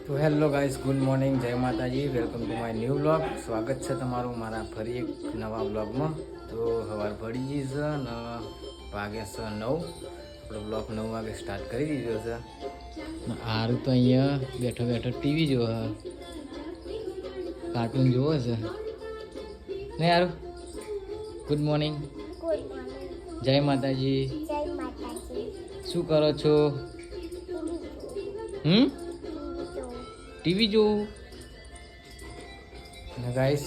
તો hello guys, good morning, જય માતાજી, welcome to my new vlog. સ્વાગત છે તમારું મારા ફરી એક નવા વ્લોગમાં. તો સવાર પડી ગઈ છે ને વાગ્યા છે 9. આપણો વ્લોગ 9 વાગે સ્ટાર્ટ કરી દીધો છે. આરું તો અહીંયા બેઠો બેઠો ટીવી જોવે, કાર્ટૂન જોવે છે ને. યાર ગુડ મોર્નિંગ, જય માતાજી. શું કરો છો? ટીવી જોવું ને ગાઈસ.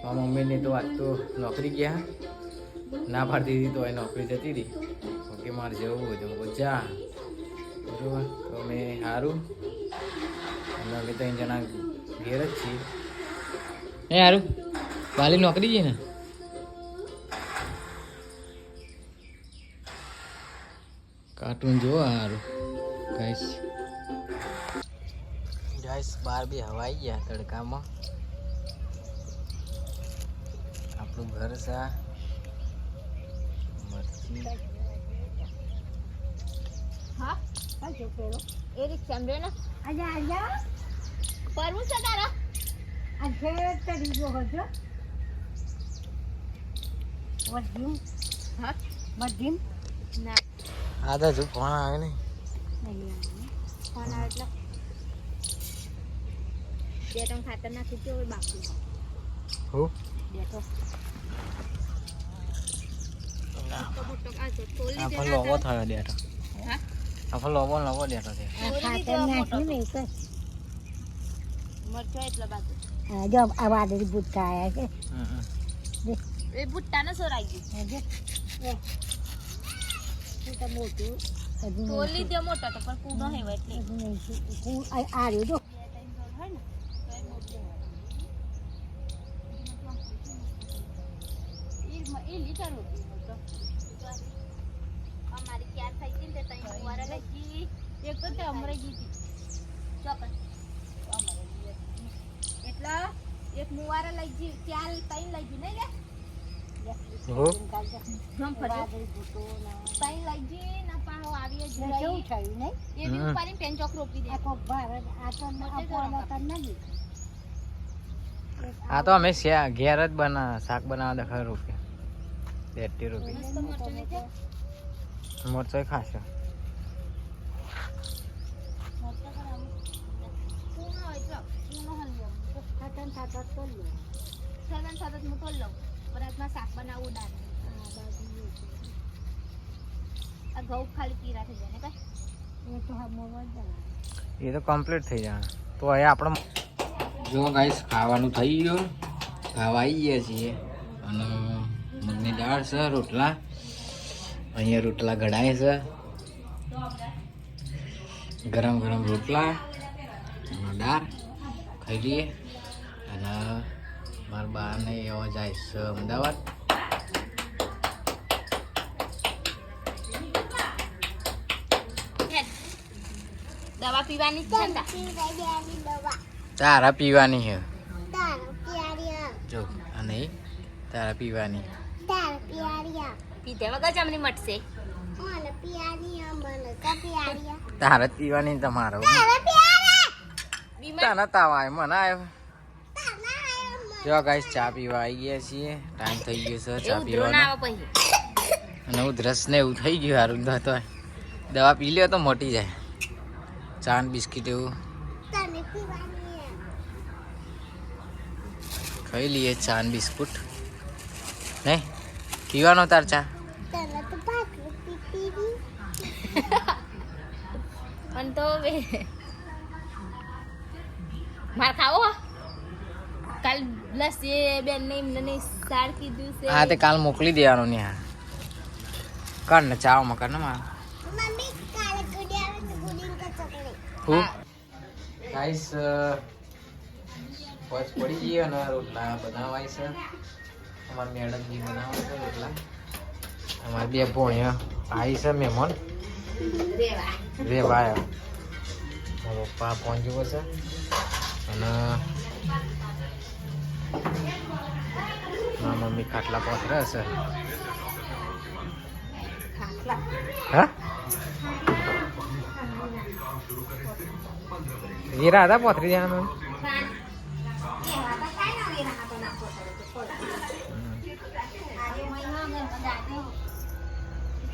મારા મમ્મીની તો આજ તો નોકરી ગયા, ના પાડતી હતી તો એ નોકરી જતી રહી. ઓકે, મારે જવું હોય તો જા, બરાબર. તો અમે સારું અને અમે 3 જણા ઘેર જ છીએ. એ સારું વાલી નોકરી છે ને. કાર્ટૂન જોવો સારું ગાઈસ. ગાઈસ બહાર બી હવાઈ ગયા તડકામાં. આપણું ઘર છે મરચી. હા જો પેલો એ રિક્ષા રે ને આજા પરવું છે તારા આ ઘેર તરી જો હજો વડીમ. હા વડીમ ના આ તો જો ફોન આવે ને. ફોન આવે એટલે બેટમ ખાતર નાખી દે ઓય બાપુ. હો બેટો આ ફળ લોવો થયો ડેટો. હા આ ફળ લોવો ડેટો છે. ખાતર નાખ્યું ને એક મરચો એટલે બાજુ જો આ વાદળી બુટ્ટા આયા છે. એ બુટ્ટા ને સોરાઈ ગયું એ તો મોટું તોલી દે મોટા તો પણ કૂડો હે એટલે આ રહ્યો જો એ લીટર હોતી તો અમારી ક્યાર થઈ ગઈ ને તઈ વારા લઈ એક તો અમરે ગીતી ચોપન અમરે એટલા એક મુવારા લઈ જી ક્યાર તઈ લઈ જી નહીં લે હો જમ ફરે તઈ લઈ જી ના પાહો આવી જ કેવું થયું નહીં એ બી ઉપાડીને પેન ચોક રોપી દે આ કોક ભાર આ તો નથી. આ તો અમે ઘેર જ શાક બનાવવા દેખાય રૂપિયા 30 રૂપિયા મરચાઈ ખાશે. શાક બનાવવું દાળ આ ઘઉં ખાલી પીરા થઈ જાય ને કઈ એ તો કમ્પ્લીટ થઈ જાય. તો અહીંયા આપણે જો ગાઈસ ખાવાનું થઈ ગયું, ખાવા આવી ગયા છીએ. અને મગની દાળ છે, રોટલા અહીંયા રોટલા ઘડાય છે, ગરમ ગરમ રોટલા અને દાળ ખાઈ લઈએ. અને મારા બાને એવા જાય છે અમદાવાદ. દવા પીવાની છે ને તારા પીવાની છે જો, અને તારા પીવાની પીધે વગર જમણી મટશે. તારા પીવાની તમારો તારા તાવા આવે મને આવ્યો. જો ગાઈસ ચા પીવા આવી ગયા છીએ. ટાઈમ થઈ ગયો છે ચા પીવાનો. અને ઉધરસ ને એવું થઈ ગયું. સારું તો દવા પી લ્યો તો મોટી જાય. ચા ને બિસ્કીટ એવું ખાઈ લઈએ. ચા ને બિસ્કુટ નહીં પીવાનો તાર ચા. પણ તો માર ખાવો કાલ લસી બેન ને એમને સાર કીધું છે. હા તે કાલ મોકલી દેવાનું ને. હા કર ને ચા માં કર ને માર હું ગાઈસ પહોંચ પડી ગઈ અને રોટલા બનાવાય છે. અમારા મેડમજી બનાવે છે રોટલા. અમારે 2 ભોણિયા આવી છે મહેમાન રેવા આવ્યા. મારા પપ્પા પહોંચ્યો છે અને મારા મમ્મી ખાટલા પહોંચી છે. હા વીરા હતા 35 જણા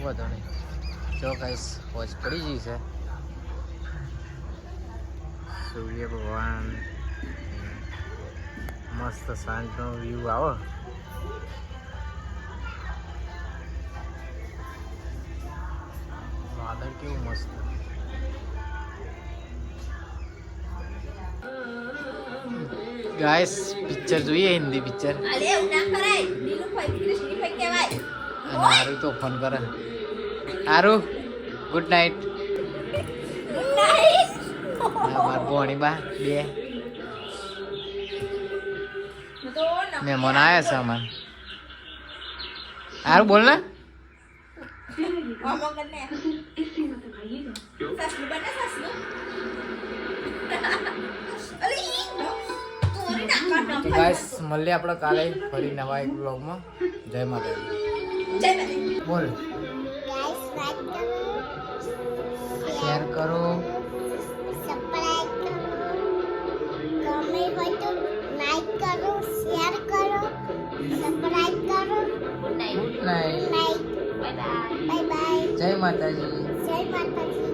વધો નહીં જો ગાઈસ વોચ પડી ગઈ છે સૂર્ય ભગવાન મસ્ત સાંજનો વ્યૂ આવો વાદળ કેવું મસ્ત ગાઈસ પિક્ચર જોઈએ હિન્દી પિક્ચર અરે એવું ના કરાય નીલુ ભાઈ કૃષ્ણી ભાઈ કહેવાય અને હારું તો ફોન કરે હારું ગુડ નાઇટ ગુડ નાઈટ માર ભોણી બા બે તો મહેમાન આવ્યા છે અમારે હારું બોલ ને અમંગલ ને સાસુ બને સાસુ અલી તોરી નાખવા ન ગાઈસ મળીએ આપણે કાલે ફરી નવા એક બ્લોગમાં જય માતાજી જય માતા બોલ गाइस लाइक करो શેર કરો सब्सक्राइब करो कमेंट हो तो लाइक करो शेयर करो सब्सक्राइब करो good night good night like bye bye bye bye જય માતાજી जय माता दी